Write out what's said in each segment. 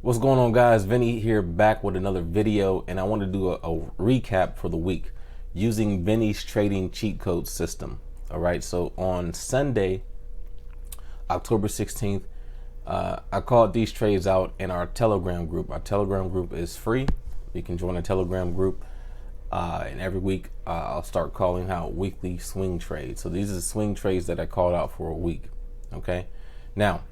What's going on, guys? Vinny here, back with another video, and I want to do a recap for the week using Vinny's trading cheat code system. All right, so on Sunday, October 16th, I called these trades out in our Telegram group. Our Telegram group is free. You can join a Telegram group, and every week I'll start calling out weekly swing trades. So these are the swing trades that I called out for a week. Okay, now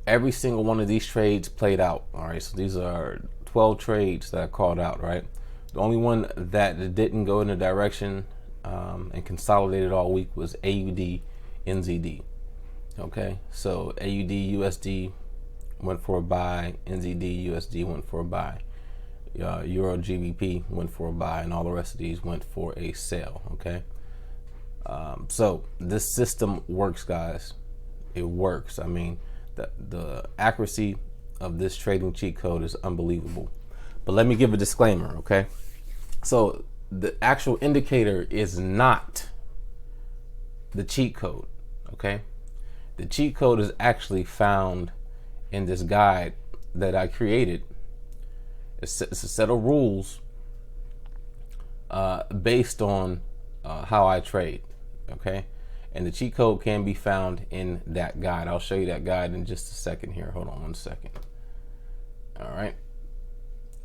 every single one of these trades played out. All right, so these are 12 trades that I called out. Right, the only one that didn't go in the direction and consolidated all week was AUD NZD. Okay, so AUD USD went for a buy, NZD USD went for a buy, Euro GBP went for a buy, and all the rest of these went for a sell. Okay, so this system works, guys. It works. I mean, the accuracy of this trading cheat code is unbelievable. But let me give a disclaimer, okay? So the actual indicator is not the cheat code, okay? The cheat code is actually found in this guide that I created. It's a set of rules based on how I trade, okay? And the cheat code can be found in that guide. I'll show you that guide in just a second here. Hold on one second. All right.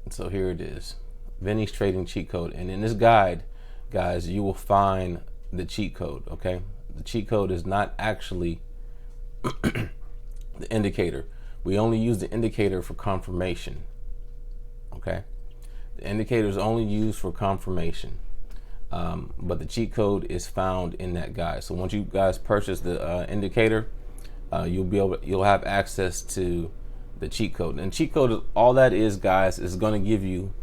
So here it is, Vinny's trading cheat code. And in this guide, guys, you will find the cheat code, okay? The cheat code is not actually the indicator. We only use the indicator for confirmation, okay? The indicator is only used for confirmation. But the cheat code is found in that guide. So once you guys purchase the indicator, you'll have access to the cheat code. And cheat code is all that is, guys, is going to give you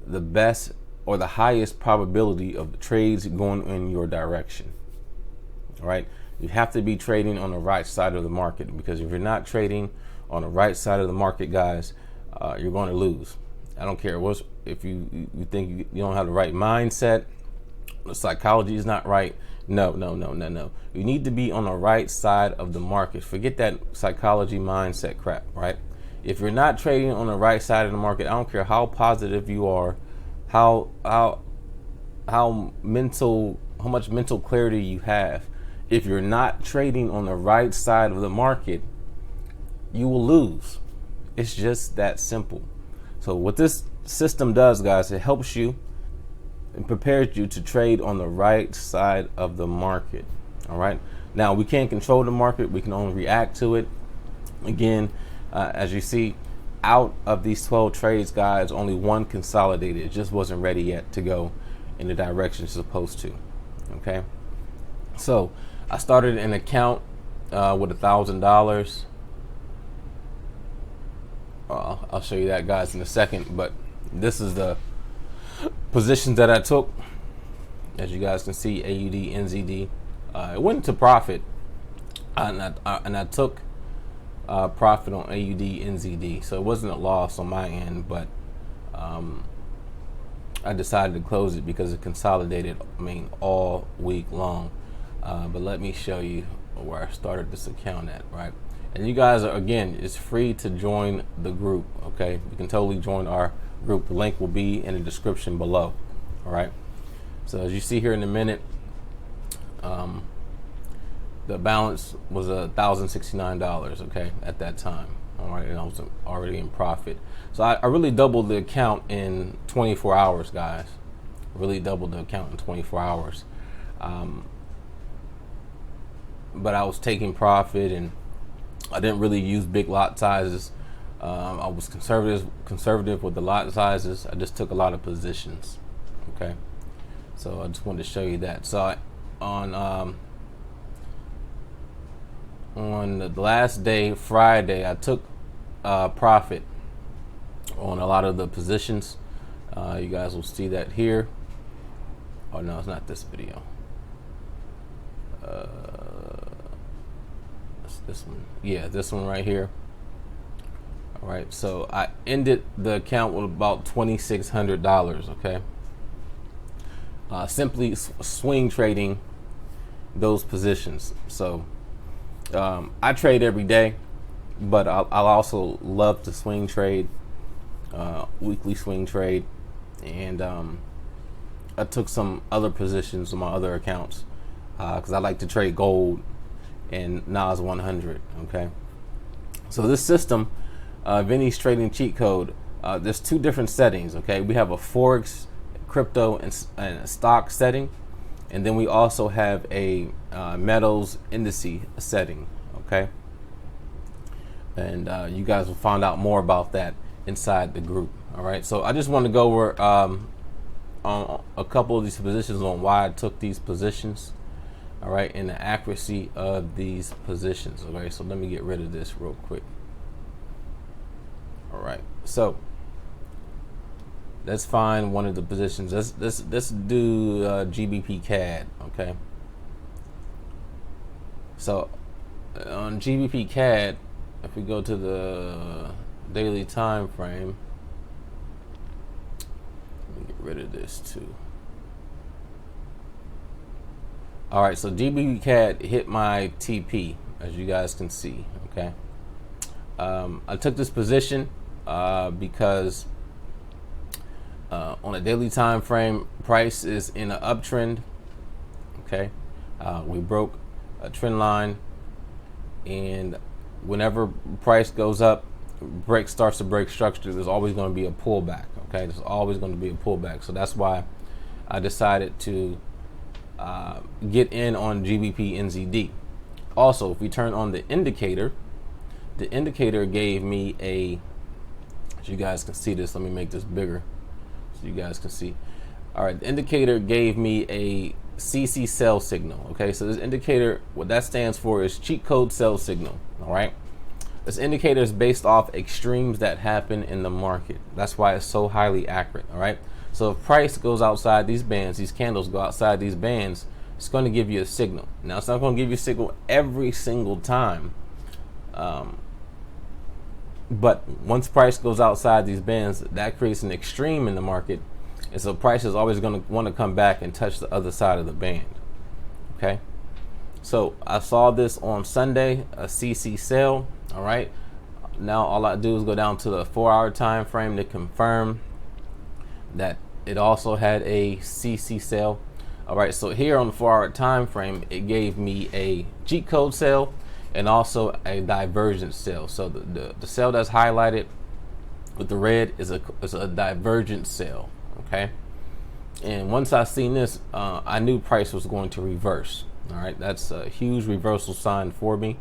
the best or the highest probability of the trades going in your direction. All right, you have to be trading on the right side of the market, because if you're not trading on the right side of the market, guys, you're going to lose. I don't care if you think you don't have the right mindset. The psychology is not right. No. You need to be on the right side of the market. Forget that psychology mindset crap, right? If you're not trading on the right side of the market, I don't care how positive you are, how much mental clarity you have. If you're not trading on the right side of the market, you will lose. It's just that simple. So what this system does, guys, it helps you and prepares you to trade on the right side of the market. All right. Now, we can't control the market. We can only react to it. Again, as you see, out of these 12 trades, guys, only one consolidated. It just wasn't ready yet to go in the direction it's supposed to. Okay. So I started an account with $1,000. I'll show you that, guys, in a second. But this is the positions that I took. As you guys can see, AUD NZD, it went into profit, and I took profit on AUD NZD, so it wasn't a loss on my end, but I decided to close it because it consolidated, all week long. But let me show you where I started this account at, right? And you guys are, again, it's free to join the group, okay? You can totally join our group. The link will be in the description below. All right, so as you see here in a minute, the balance was $1,069, okay, at that time. All right, and I was already in profit. So I really doubled the account in 24 hours, guys. Really doubled the account in 24 hours. But I was taking profit, and I didn't really use big lot sizes. I was conservative with the lot sizes. I just took a lot of positions. Okay, so I just wanted to show you that. So on the last day, Friday, I took profit on a lot of the positions. You guys will see that here. Oh no, it's not this video. It's this one. Yeah, this one right here. All right, so I ended the account with about $2,600. Okay, simply swing trading those positions. So I trade every day. but I'll also love to swing trade, weekly swing trade, and I took some other positions on my other accounts because I like to trade gold and NAS 100. Okay, so this system, Vinny's trading cheat code, there's two different settings. Okay, we have a Forex, crypto, and a stock setting, and then we also have a metals indice setting. Okay, and you guys will find out more about that inside the group. All right, so I just want to go over on a couple of these positions on why I took these positions. All right, and the accuracy of these positions. Okay, so let me get rid of this real quick. All right, so let's find one of the positions. Let's do GBP CAD. Okay, so on GBP CAD, if we go to the daily time frame, let me get rid of this too. All right, so GBP CAD hit my TP, as you guys can see. Okay, I took this position because on a daily time frame, price is in an uptrend. Okay, we broke a trend line, and whenever price goes up, starts to break structure, there's always going to be a pullback. Okay, there's always going to be a pullback. So that's why I decided to get in on GBP NZD. Also, if we turn on the indicator gave me a, as you guys can see this, let me make this bigger so you guys can see. All right, the indicator gave me a CC sell signal. Okay, so this indicator, what that stands for is cheat code sell signal. All right, this indicator is based off extremes that happen in the market. That's why it's so highly accurate. All right, so if price goes outside these bands, these candles go outside these bands, it's going to give you a signal. Now, it's not going to give you a signal every single time, but once price goes outside these bands, that creates an extreme in the market, and so price is always going to want to come back and touch the other side of the band. Okay, so I saw this on Sunday, a CC sell. All right, now all I do is go down to the 4-hour time frame to confirm that it also had a CC sell. All right, so here on the 4-hour time frame, it gave me a cheat code sell and also a divergent sell. So the sell that's highlighted with the red is a divergent sell. Okay, and once I seen this, I knew price was going to reverse. All right, that's a huge reversal sign for me.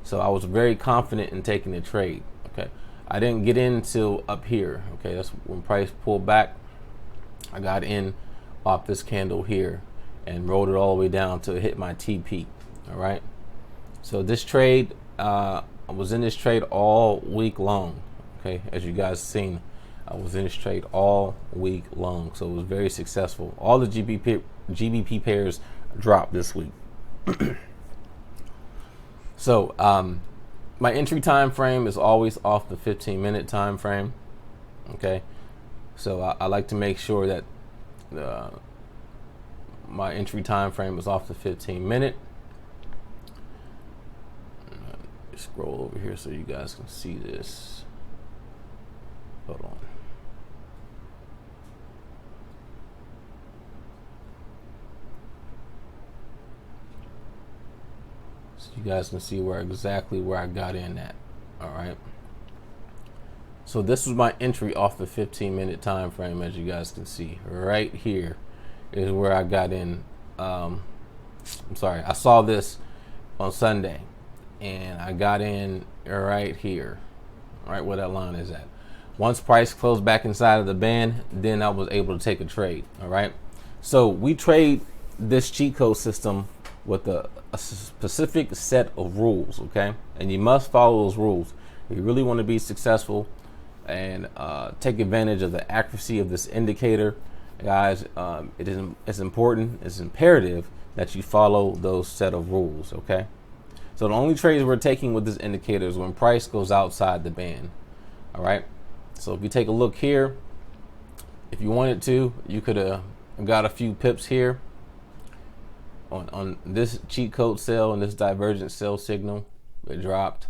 So I was very confident in taking the trade. Okay, I didn't get in till up here. Okay, that's when price pulled back. I got in off this candle here and rolled it all the way down to hit my TP. All right, so this trade, I was in this trade all week long. Okay, as you guys seen, I was in this trade all week long, so it was very successful. All the GBP pairs dropped this week. So my entry time frame is always off the 15-minute time frame. Okay, so I like to make sure that my entry time frame is off the 15-minute. Scroll over here so you guys can see this. Hold on. So you guys can see exactly where I got in at. All right. So this was my entry off the 15-minute time frame, as you guys can see. Right here is where I got in. I'm sorry, I saw this on Sunday, and I got in right here, right where that line is at. Once price closed back inside of the band, then I was able to take a trade. All right, so we trade this cheat code system with a specific set of rules. Okay, and you must follow those rules if you really want to be successful and take advantage of the accuracy of this indicator. Guys, it's important, it's imperative that you follow those set of rules. Okay, so the only trades we're taking with this indicator is when price goes outside the band. All right, so if you take a look here, if you wanted to, you could have got a few pips here on this cheat code sell and this divergent sell signal. It dropped.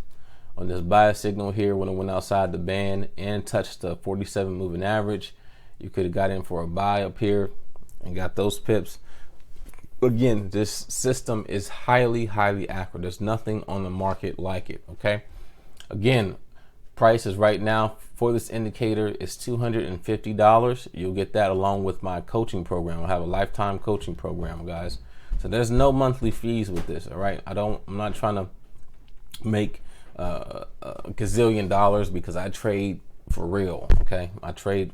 on this buy signal here when it went outside the band and touched the 47 moving average. You could have got in for a buy up here and got those pips. Again, this system is highly accurate. There's nothing on the market like it. Okay, again, price is right now for this indicator is $250. You'll get that along with my coaching program. I have a lifetime coaching program, guys. So there's no monthly fees with this. All right, I'm not trying to make a gazillion dollars because I trade for real. Okay, I trade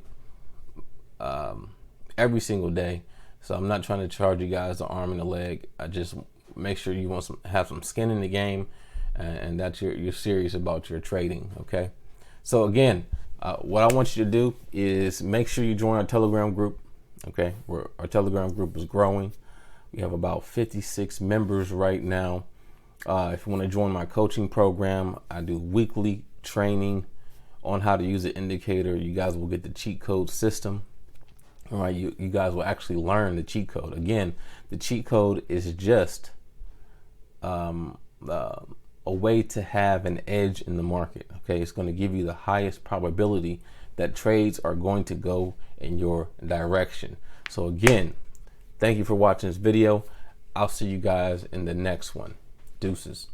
every single day. So I'm not trying to charge you guys the arm and the leg. I just make sure you want have some skin in the game, and that you're serious about your trading. Okay. So again, what I want you to do is make sure you join our Telegram group. Okay, our Telegram group is growing. We have about 56 members right now. If you want to join my coaching program, I do weekly training on how to use the indicator. You guys will get the cheat code system. All right, you guys will actually learn the cheat code. Again, the cheat code is just a way to have an edge in the market. Okay, it's going to give you the highest probability that trades are going to go in your direction. So again, thank you for watching this video. I'll see you guys in the next one. Deuces.